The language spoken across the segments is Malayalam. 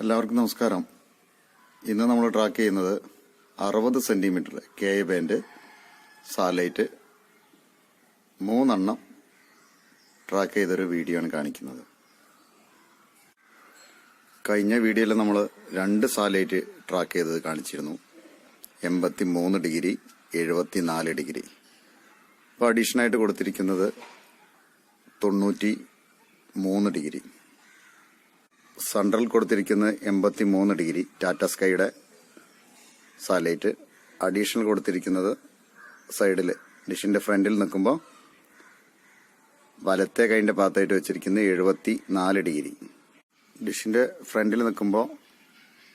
എല്ലാവർക്കും നമസ്കാരം. ഇന്ന് നമ്മൾ ട്രാക്ക് ചെയ്യുന്നത് 60 centimetre K band satellite 3 track ചെയ്തൊരു വീഡിയോ ആണ് കാണിക്കുന്നത്. കഴിഞ്ഞ വീഡിയോയിൽ നമ്മൾ 2 സാറ്റലൈറ്റ് ട്രാക്ക് ചെയ്തത് കാണിച്ചിരുന്നു. 83 ഡിഗ്രി 74 ഡിഗ്രി. ഇപ്പോൾ അഡീഷണലായിട്ട് കൊടുത്തിരിക്കുന്നത് 93 ഡിഗ്രി. സെൻട്രൽ കൊടുത്തിരിക്കുന്നത് 83 ഡിഗ്രി ടാറ്റ സ്കൈയുടെ സാറ്റലൈറ്റ്. അഡീഷണൽ കൊടുത്തിരിക്കുന്നത് സൈഡിൽ ഡിഷിന്റെ ഫ്രണ്ടിൽ നിൽക്കുമ്പോൾ വലത്തെ കൈന്റെ ഭാഗത്തായിട്ട് വെച്ചിരിക്കുന്നത് 74 ഡിഗ്രി. ഡിഷിന്റെ ഫ്രണ്ടിൽ നിൽക്കുമ്പോൾ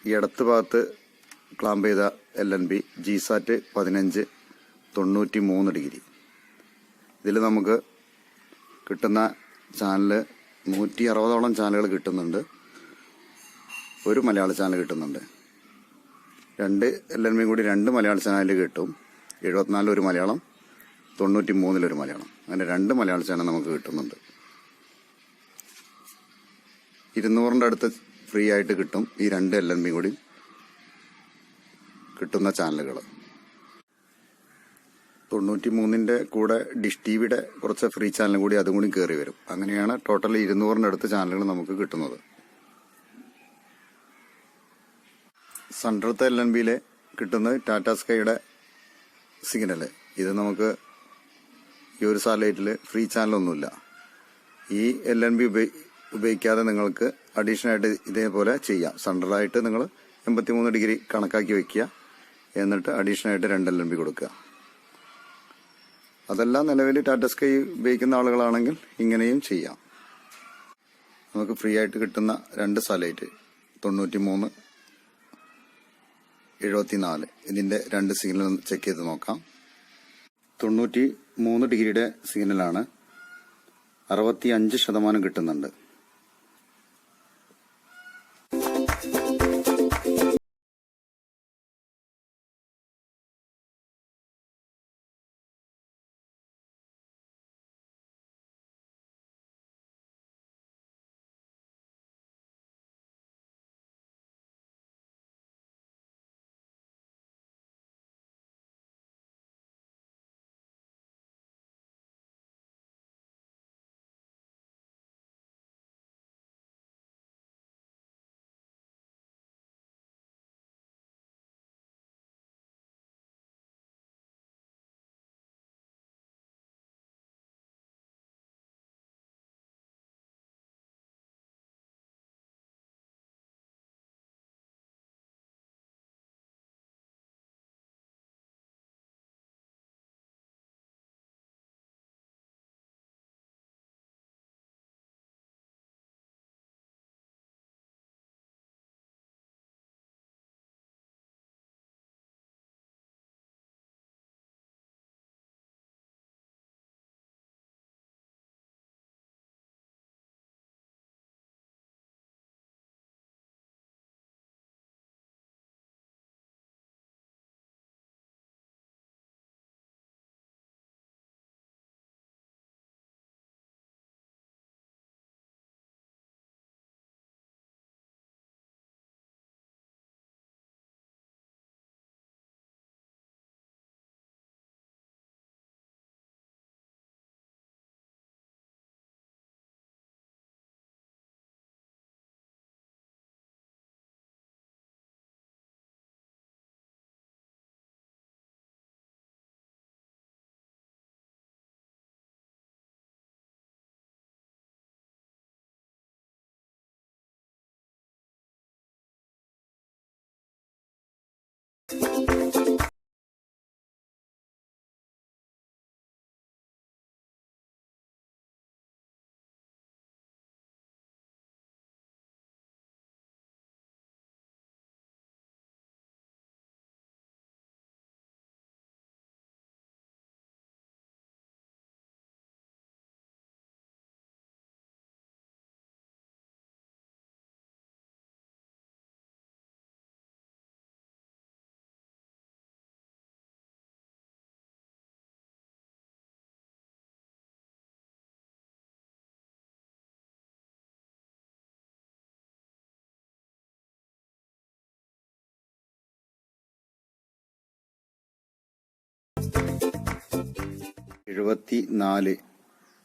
ഈ ഇടത്ത് ഭാഗത്ത് ക്ലാമ്പ് ചെയ്ത LNB ജിസാറ്റ് 15 93 ഡിഗ്രി. ഇതിൽ നമുക്ക് കിട്ടുന്ന ചാനല് 160ഓളം ചാനലുകൾ കിട്ടുന്നുണ്ട്. ഒരു മലയാള ചാനൽ കിട്ടുന്നുണ്ട്. 2 LNB കൂടി 2 മലയാള ചാനൽ കിട്ടും. 74 ഒരു മലയാളം, 93 ഒരു മലയാളം, അങ്ങനെ 2 മലയാള ചാനൽ നമുക്ക് കിട്ടുന്നുണ്ട്. 200 അടുത്ത് ഫ്രീ ആയിട്ട് കിട്ടും. ഈ 2 LNB കൂടി കിട്ടുന്ന ചാനലുകൾ. 93ന്റെ കൂടെ ഡിഷ് ടിവിയുടെ കുറച്ച് ഫ്രീ ചാനൽ കൂടി അതും കൂടി കയറി വരും. അങ്ങനെയാണ് ടോട്ടൽ 200 അടുത്ത് ചാനലുകൾ നമുക്ക് കിട്ടുന്നത്. സെൻട്രലത്തെ LNBയിലെ കിട്ടുന്നത് ടാറ്റ സ്കൈയുടെ സിഗ്നല്. ഇത് നമുക്ക് ഈ ഒരു സാറ്റലൈറ്റിൽ ഫ്രീ ചാനലൊന്നുമില്ല. ഈ LNB ഉപയോഗിക്കാതെ നിങ്ങൾക്ക് അഡീഷണലായിട്ട് ഇതേപോലെ ചെയ്യാം. സെൻട്രലായിട്ട് നിങ്ങൾ 83 ഡിഗ്രി കണക്കാക്കി വെക്കുക. എന്നിട്ട് അഡീഷണലായിട്ട് 2 LNB കൊടുക്കുക. അതെല്ലാം നിലവിൽ ടാറ്റ സ്കൈ ഉപയോഗിക്കുന്ന ആളുകളാണെങ്കിൽ ഇങ്ങനെയും ചെയ്യാം. നമുക്ക് ഫ്രീ ആയിട്ട് കിട്ടുന്ന 2 സാറ്റലൈറ്റ് 93 74 ഇതിന്റെ 2 സിഗ്നൽ ചെക്ക് ചെയ്ത് നോക്കാം. 93 ഡിഗ്രിയുടെ സിഗ്നലാണ്. 65% കിട്ടുന്നുണ്ട്.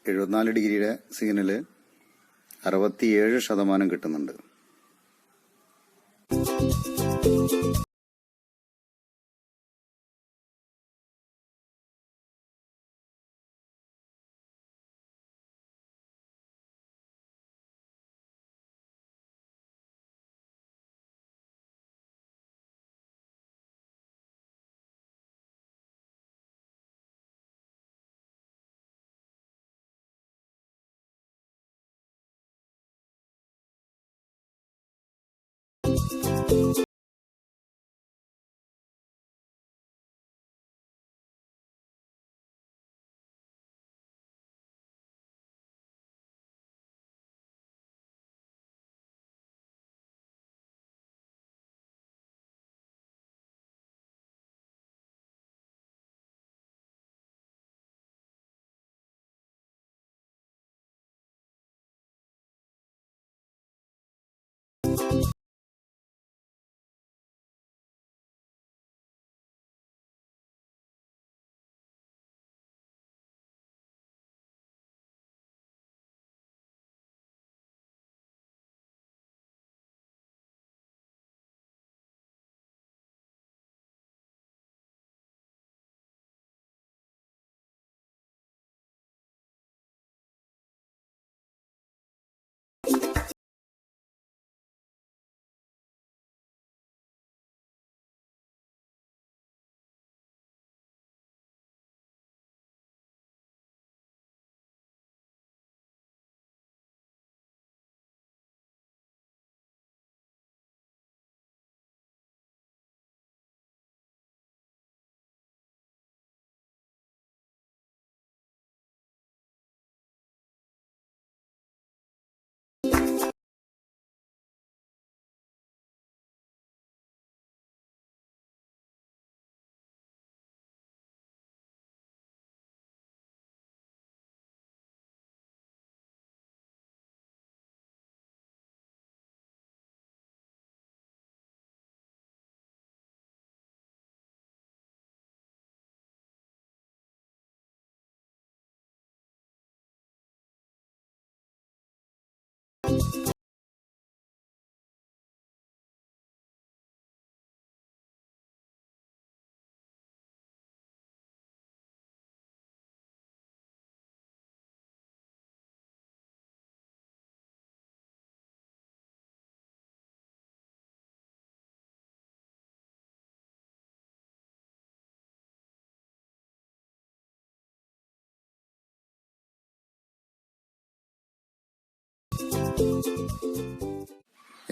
74 ഡിഗ്രിയുടെ സിഗ്നല് 67% കിട്ടുന്നുണ്ട്.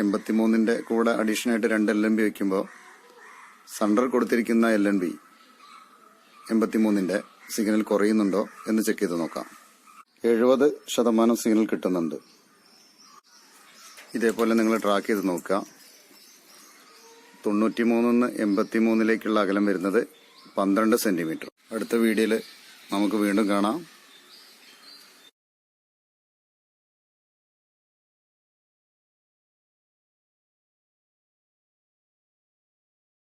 എൺപത്തിമൂന്നിന്റെ കൂടെ അഡീഷനായിട്ട് 2 LNB വയ്ക്കുമ്പോൾ സണ്ടർ കൊടുത്തിരിക്കുന്ന LNB 83ന്റെ സിഗ്നൽ കുറയുന്നുണ്ടോ എന്ന് ചെക്ക് ചെയ്ത് നോക്കാം. 70% സിഗ്നൽ കിട്ടുന്നുണ്ട്. ഇതേപോലെ നിങ്ങൾ ട്രാക്ക് ചെയ്ത് നോക്കുക. 93 83ലേക്കുള്ള അകലം വരുന്നത് 12 സെന്റിമീറ്റർ. അടുത്ത വീഡിയോയിൽ നമുക്ക് വീണ്ടും കാണാം.